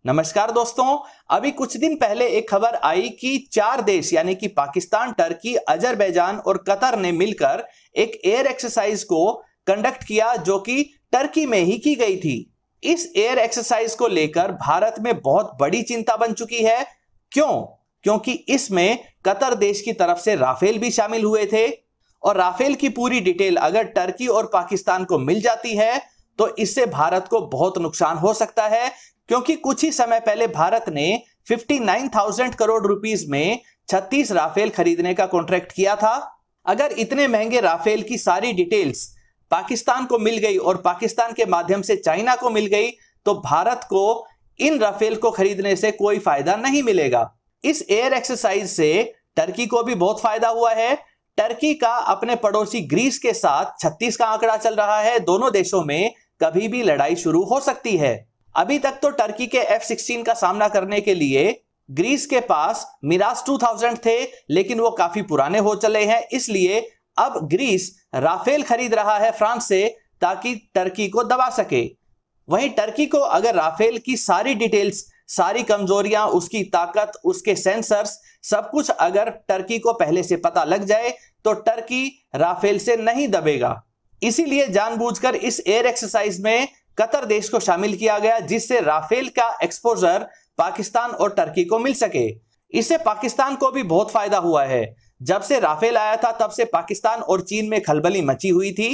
नमस्कार दोस्तों। अभी कुछ दिन पहले एक खबर आई कि 4 देश यानी कि पाकिस्तान, टर्की, अजरबैजान और कतर ने मिलकर एक एयर एक्सरसाइज को कंडक्ट किया जो कि टर्की में ही की गई थी। इस एयर एक्सरसाइज को लेकर भारत में बहुत बड़ी चिंता बन चुकी है। क्यों? क्योंकि इसमें कतर देश की तरफ से राफेल भी शामिल हुए थे और राफेल की पूरी डिटेल अगर टर्की और पाकिस्तान को मिल जाती है तो इससे भारत को बहुत नुकसान हो सकता है, क्योंकि कुछ ही समय पहले भारत ने 59,000 करोड़ रुपीस में 36 राफेल खरीदने का कॉन्ट्रैक्ट किया था। अगर इतने महंगे राफेल की सारी डिटेल्स पाकिस्तान को मिल गई और पाकिस्तान के माध्यम से चाइना को मिल गई तो भारत को इन राफेल को खरीदने से कोई फायदा नहीं मिलेगा। इस एयर एक्सरसाइज से टर्की को भी बहुत फायदा हुआ है। टर्की का अपने पड़ोसी ग्रीस के साथ 36 का आंकड़ा चल रहा है। दोनों देशों में कभी भी लड़ाई शुरू हो सकती है। अभी तक तो टर्की के F-16 का सामना करने के लिए ग्रीस के पास मिराज 2000 थे, लेकिन वो काफी पुराने हो चले हैं। इसलिए अब ग्रीस राफेल खरीद रहा है फ्रांस से ताकि टर्की को दबा सके। वहीं टर्की को अगर राफेल की सारी डिटेल्स, सारी कमजोरियां, उसकी ताकत, उसके सेंसर्स, सब कुछ अगर टर्की को पहले से पता लग जाए तो टर्की राफेल से नहीं दबेगा। इसीलिए जानबूझकर इस एयर एक्सरसाइज में कतर देश को शामिल किया गया, जिससे राफेल का एक्सपोजर पाकिस्तान और टर्की को मिल सके। इससे पाकिस्तान को भी बहुत फायदा हुआ है। जब से राफेल आया था तब से पाकिस्तान और चीन में खलबली मची हुई थी।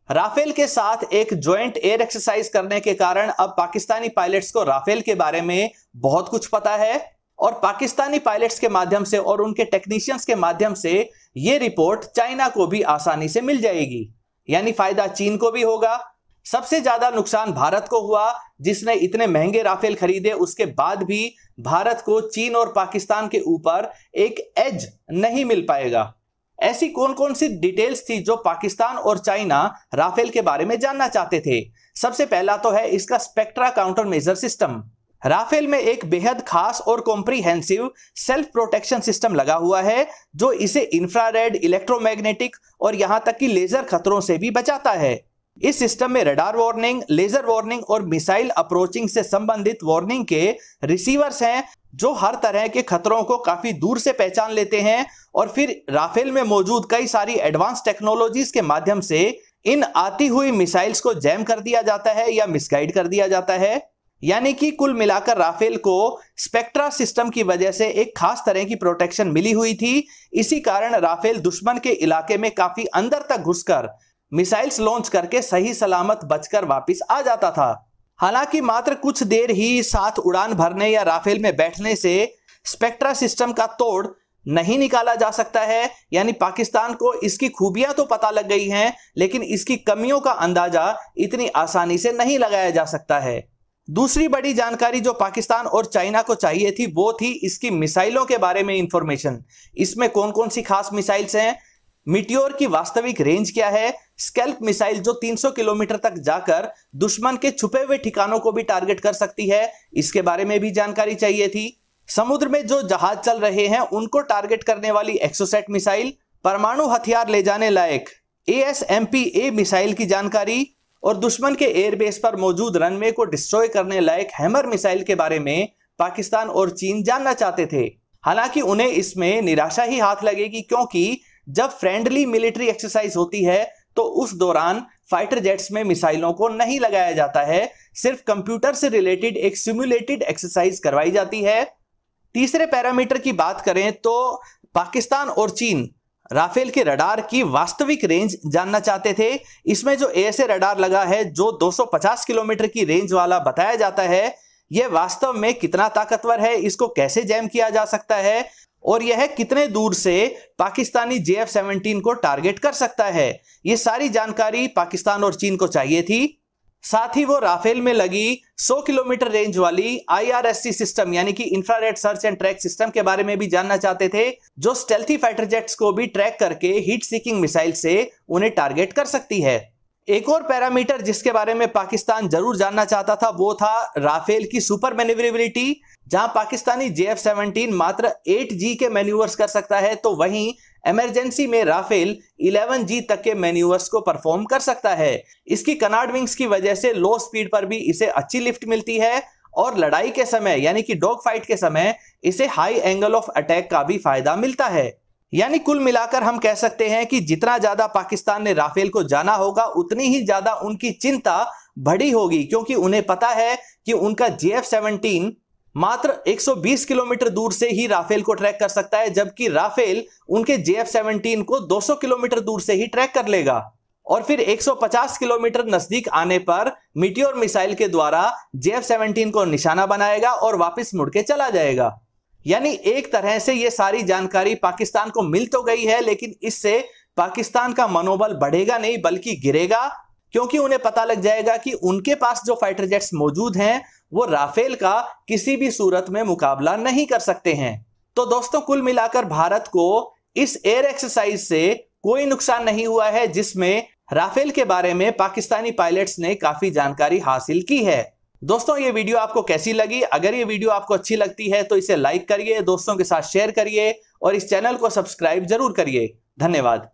राफेल के साथ एक ज्वाइंट एयर एक्सरसाइज करने के कारण अब पाकिस्तानी पायलट्स को राफेल के बारे में बहुत कुछ पता है और पाकिस्तानी पायलट्स के माध्यम से और उनके टेक्नीशियंस के माध्यम से यह रिपोर्ट चाइना को भी आसानी से मिल जाएगी, यानी फायदा चीन को भी होगा। सबसे ज्यादा नुकसान भारत को हुआ, जिसने इतने महंगे राफेल खरीदे, उसके बाद भी भारत को चीन और पाकिस्तान के ऊपर एक एज नहीं मिल पाएगा। ऐसी कौन कौन सी डिटेल्स थी जो पाकिस्तान और चाइना राफेल के बारे में जानना चाहते थे? सबसे पहला तो है इसका Spectra counter measure system. Rafale में एक बेहद खास और कॉम्प्रिहेंसिव सेल्फ प्रोटेक्शन सिस्टम लगा हुआ है जो इसे इंफ्रारेड, इलेक्ट्रोमैग्नेटिक और यहां तक कि लेजर खतरों से भी बचाता है। इस सिस्टम में रडार वार्निंग, लेजर वार्निंग और मिसाइल अप्रोचिंग से संबंधित वार्निंग के रिसीवर्स हैं जो हर तरह के खतरों को काफी दूर से पहचान लेते हैं और फिर राफेल में मौजूद कई सारी एडवांस टेक्नोलॉजीज के माध्यम से इन आती हुई मिसाइल्स को जैम कर दिया जाता है या मिसगाइड कर दिया जाता है। यानी कि कुल मिलाकर राफेल को स्पेक्ट्रा सिस्टम की वजह से एक खास तरह की प्रोटेक्शन मिली हुई थी। इसी कारण राफेल दुश्मन के इलाके में काफी अंदर तक घुसकर मिसाइल्स लॉन्च करके सही सलामत बचकर वापस आ जाता था। हालांकि मात्र कुछ देर ही साथ उड़ान भरने या राफेल में बैठने से स्पेक्ट्रा सिस्टम का तोड़ नहीं निकाला जा सकता है। यानी पाकिस्तान को इसकी खूबियां तो पता लग गई हैं, लेकिन इसकी कमियों का अंदाजा इतनी आसानी से नहीं लगाया जा सकता है। दूसरी बड़ी जानकारी जो पाकिस्तान और चाइना को चाहिए थी वो थी इसकी मिसाइलों के बारे में इंफॉर्मेशन। इसमें कौन कौन सी खास मिसाइल्स हैं, मीटियोर की वास्तविक रेंज क्या है, स्कैल्प मिसाइल जो 300 किलोमीटर तक जाकर दुश्मन के छुपे हुए ठिकानों को भी टारगेट कर सकती है, इसके बारे में भी जानकारी चाहिए थी। समुद्र में जो जहाज चल रहे हैं उनको टारगेट करने वाली एक्सोसेट मिसाइल, परमाणु हथियार ले जाने लायक ASMP-A मिसाइल की जानकारी और दुश्मन के एयरबेस पर मौजूद रनवे को डिस्ट्रॉय करने लायक हैमर मिसाइल के बारे में पाकिस्तान और चीन जानना चाहते थे। हालांकि उन्हें इसमें निराशा ही हाथ लगेगी, क्योंकि जब फ्रेंडली मिलिट्री एक्सरसाइज होती है तो उस दौरान फाइटर जेट्स में मिसाइलों को नहीं लगाया जाता है, सिर्फ कंप्यूटर से रिलेटेड एक सिमुलेटेड एक्सरसाइज करवाई जाती है। तीसरे पैरामीटर की बात करें तो पाकिस्तान और चीन राफेल के रडार की वास्तविक रेंज जानना चाहते थे। इसमें जो ASA रडार लगा है जो 250 किलोमीटर की रेंज वाला बताया जाता है, यह वास्तव में कितना ताकतवर है, इसको कैसे जैम किया जा सकता है और यह कितने दूर से पाकिस्तानी JF-17 को टारगेट कर सकता है। ये सारी जानकारी पाकिस्तान और चीन को चाहिए थी। साथ ही वो राफेल में लगी 100 किलोमीटर रेंज वाली IRSC सिस्टम यानी कि infrared search and track system के बारे में भी जानना चाहते थे, जो स्टेल्थी फाइटर जेट्स को भी ट्रैक करके हीट सीकिंग मिसाइल से उन्हें टारगेट कर सकती है। एक और पैरामीटर जिसके बारे में पाकिस्तान जरूर जानना चाहता था वो था राफेल की सुपर मैन्यूवरेबिलिटी। जहां पाकिस्तानी JF-17 मात्र 8G के मैन्यूवर्स कर सकता है, तो वहीं इमरजेंसी में राफेल 11G तक के मैन्यूवर्स को परफॉर्म कर सकता है। इसकी कनार्ड विंग्स की वजह से लो स्पीड पर भी इसे अच्छी लिफ्ट मिलती है और लड़ाई के समय यानी कि डॉग फाइट के समय इसे हाई एंगल ऑफ अटैक का भी फायदा मिलता है। यानी कुल मिलाकर हम कह सकते हैं कि जितना ज्यादा पाकिस्तान ने राफेल को जाना होगा उतनी ही ज्यादा उनकी चिंता बढ़ी होगी, क्योंकि उन्हें पता है कि उनका JF-17 मात्र 120 किलोमीटर दूर से ही राफेल को ट्रैक कर सकता है, जबकि राफेल उनके JF-17 को 200 किलोमीटर दूर से ही ट्रैक कर लेगा और फिर 150 किलोमीटर नजदीक आने पर मीटियोर मिसाइल के द्वारा JF-17 को निशाना बनाएगा और वापस मुड़ के चला जाएगा। यानी एक तरह से ये सारी जानकारी पाकिस्तान को मिल तो गई है, लेकिन इससे पाकिस्तान का मनोबल बढ़ेगा नहीं बल्कि गिरेगा, क्योंकि उन्हें पता लग जाएगा कि उनके पास जो फाइटर जेट्स मौजूद हैं वो राफेल का किसी भी सूरत में मुकाबला नहीं कर सकते हैं। तो दोस्तों कुल मिलाकर भारत को इस एयर एक्सरसाइज से कोई नुकसान नहीं हुआ है, जिसमें राफेल के बारे में पाकिस्तानी पायलट्स ने काफी जानकारी हासिल की है। दोस्तों ये वीडियो आपको कैसी लगी? अगर ये वीडियो आपको अच्छी लगती है तो इसे लाइक करिए, दोस्तों के साथ शेयर करिए और इस चैनल को सब्सक्राइब जरूर करिए। धन्यवाद।